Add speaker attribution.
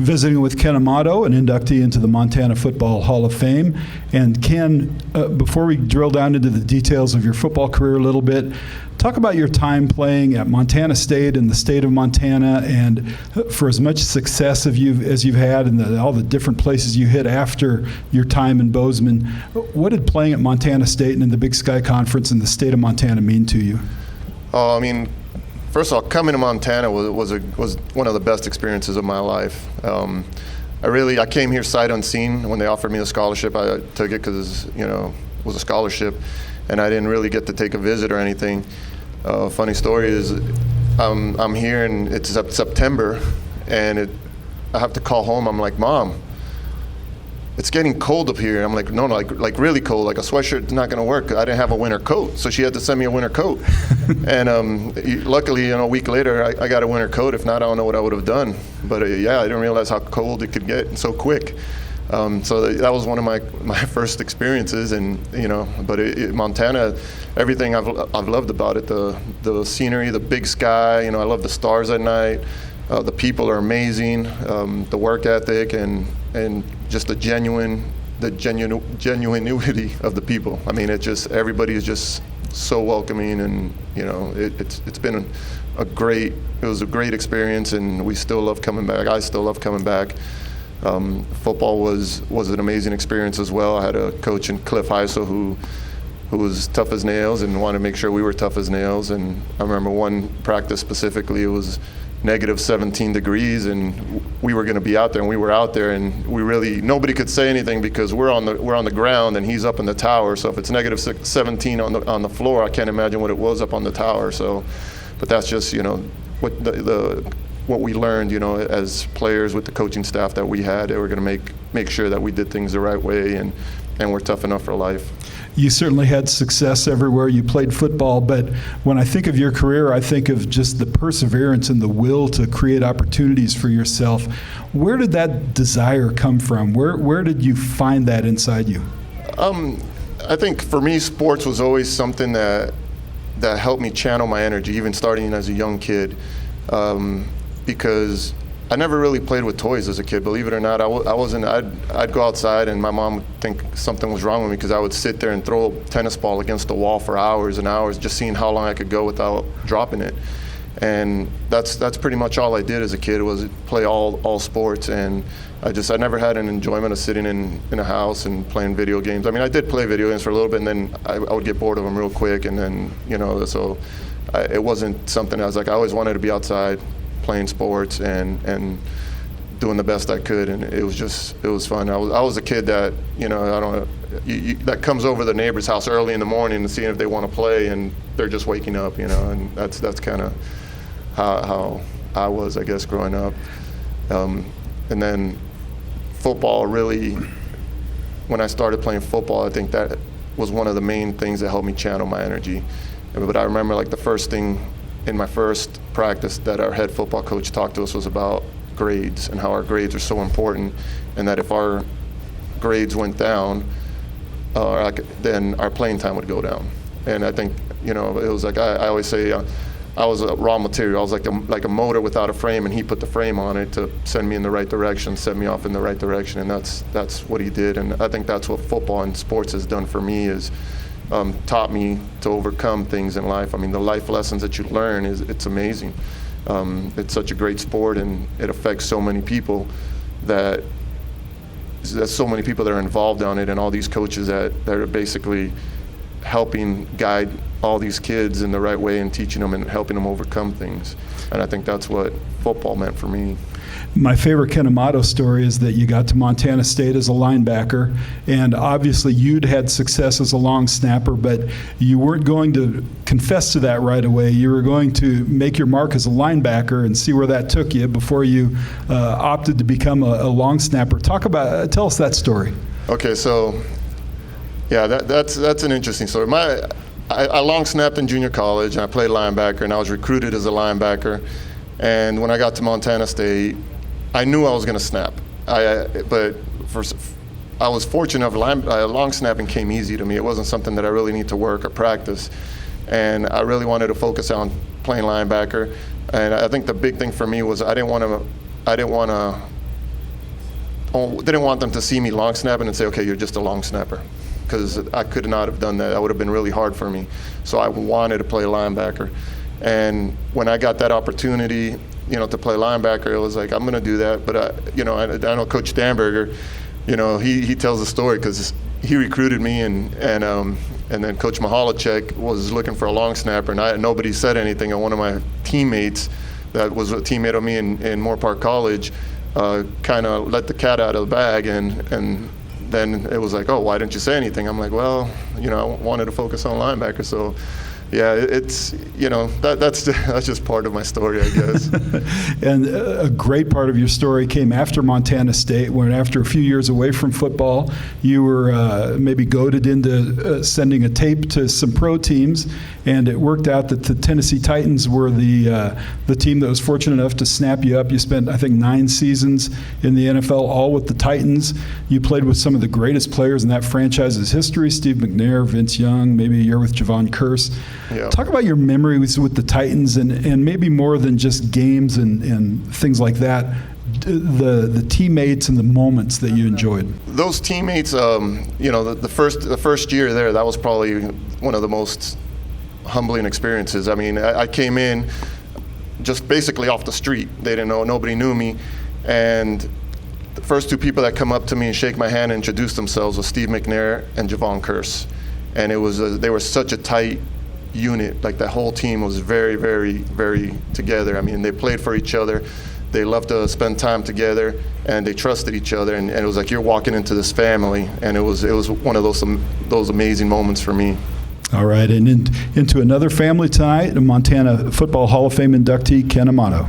Speaker 1: visiting with Ken Amato, an inductee into the Montana Football Hall of Fame. And Ken, before we drill down into the details of your football career a little bit, talk about your time playing at Montana State in the state of Montana, and for as much success as you've had and all the different places you hit after your time in Bozeman. What did playing at Montana State and in the Big Sky Conference in the state of Montana mean to you?
Speaker 2: Oh, I mean, first of all, coming to Montana was one of the best experiences of my life. I came here sight unseen. When they offered me a scholarship, I took it because it was a scholarship, and I didn't really get to take a visit or anything. Funny story is, I'm here and it's September, and I have to call home. I'm like, Mom, it's getting cold up here. I'm like, no, like really cold. Like a sweatshirt's not going to work. I didn't have a winter coat, so she had to send me a winter coat. And luckily, a week later, I got a winter coat. If not, I don't know what I would have done. But I didn't realize how cold it could get so quick. So that was one of my first experiences, and but Montana, everything I've loved about it, the scenery, the big sky. I love the stars at night. The people are amazing. The work ethic and just the genuinity of the people. I mean, everybody is just so welcoming, and it's been it was a great experience, and we still love coming back. I still love coming back. Football was an amazing experience as well. I had a coach in Cliff Heisel who was tough as nails and wanted to make sure we were tough as nails. And I remember one practice specifically, it was negative 17 degrees, and we were going to be out there, and we were out there, and nobody could say anything because we're on the ground and he's up in the tower. So if it's negative 17 on the floor, I can't imagine what it was up on the tower. So, but that's just what we learned, as players with the coaching staff that we had. They were going to make sure that we did things the right way, and we're tough enough for life.
Speaker 1: You certainly had success everywhere you played football, but when I think of your career, I think of just the perseverance and the will to create opportunities for yourself. Where did that desire come from? Where did you find that inside you?
Speaker 2: I think for me, sports was always something that helped me channel my energy, even starting as a young kid. Because I never really played with toys as a kid, believe it or not. I'd go outside and my mom would think something was wrong with me because I would sit there and throw a tennis ball against the wall for hours and hours, just seeing how long I could go without dropping it. And that's pretty much all I did as a kid, was play all sports. And I never had an enjoyment of sitting in a house and playing video games. I mean, I did play video games for a little bit, and then I would get bored of them real quick. And then, it wasn't something I was like, I always wanted to be outside, playing sports and doing the best I could, and it was fun. I was a kid that that comes over the neighbor's house early in the morning and seeing if they want to play, and they're just waking up, and that's kind of how I was, I guess, growing up. And then football, really, when I started playing football, I think that was one of the main things that helped me channel my energy. But I remember like the first thing in my first practice that our head football coach talked to us was about grades and how our grades are so important, and that if our grades went down, then our playing time would go down. And I think, it was like I always say, I was a raw material. I was like a motor without a frame, and he put the frame on it to send me in the right direction, set me off in the right direction, and that's what he did. And I think that's what football and sports has done for me, is taught me to overcome things in life. I mean, the life lessons that you learn, it's amazing. It's such a great sport, and it affects so many people that there's so many people that are involved on it, and all these coaches that are basically helping guide all these kids in the right way and teaching them and helping them overcome things. And I think that's what football meant for me.
Speaker 1: My favorite Ken Amato story is that you got to Montana State as a linebacker, and obviously you'd had success as a long snapper, but you weren't going to confess to that right away. You were going to make your mark as a linebacker and see where that took you before you opted to become a long snapper. Tell us that story.
Speaker 2: Okay, so yeah, that's an interesting story. I long snapped in junior college, and I played linebacker, and I was recruited as a linebacker. And when I got to Montana State, I knew I was going to snap. But I was fortunate enough, long snapping came easy to me. It wasn't something that I really need to work or practice. And I really wanted to focus on playing linebacker. And I think the big thing for me was I didn't want to didn't want them to see me long snapping and say, okay, you're just a long snapper, because I could not have done that. That would have been really hard for me. So I wanted to play linebacker. And when I got that opportunity, to play linebacker, it was like, I'm going to do that. But, I know Coach Stamberger, he tells the story because he recruited me, and then Coach Mihalacek was looking for a long snapper, and nobody said anything. And one of my teammates that was a teammate of me in Moore Park College kind of let the cat out of the bag, and then it was like, oh, why didn't you say anything? I'm like, well, I wanted to focus on linebacker. So, yeah, it's, that's just part of my story, I guess.
Speaker 1: And a great part of your story came after Montana State, when after a few years away from football, you were maybe goaded into sending a tape to some pro teams, and it worked out that the Tennessee Titans were the team that was fortunate enough to snap you up. You spent, I think, 9 seasons in the NFL, all with the Titans. You played with some of the greatest players in that franchise's history, Steve McNair, Vince Young, maybe a year with Javon Curse.
Speaker 2: Yeah.
Speaker 1: Talk about your memories with the Titans, and maybe more than just games and things like that, the teammates and the moments that you enjoyed.
Speaker 2: Those teammates, the first year there, that was probably one of the most humbling experiences. I mean, I came in just basically off the street. They didn't know, nobody knew me, and the first 2 people that come up to me and shake my hand and introduce themselves was Steve McNair and Javon Curse, and it was they were such a tight unit. Like, the whole team was very, very, very together. I mean, they played for each other. They loved to spend time together, and they trusted each other. And it was like you're walking into this family, and it was one of those amazing moments for me.
Speaker 1: All right, and into another family tonight, a Montana Football Hall of Fame inductee, Ken Amato.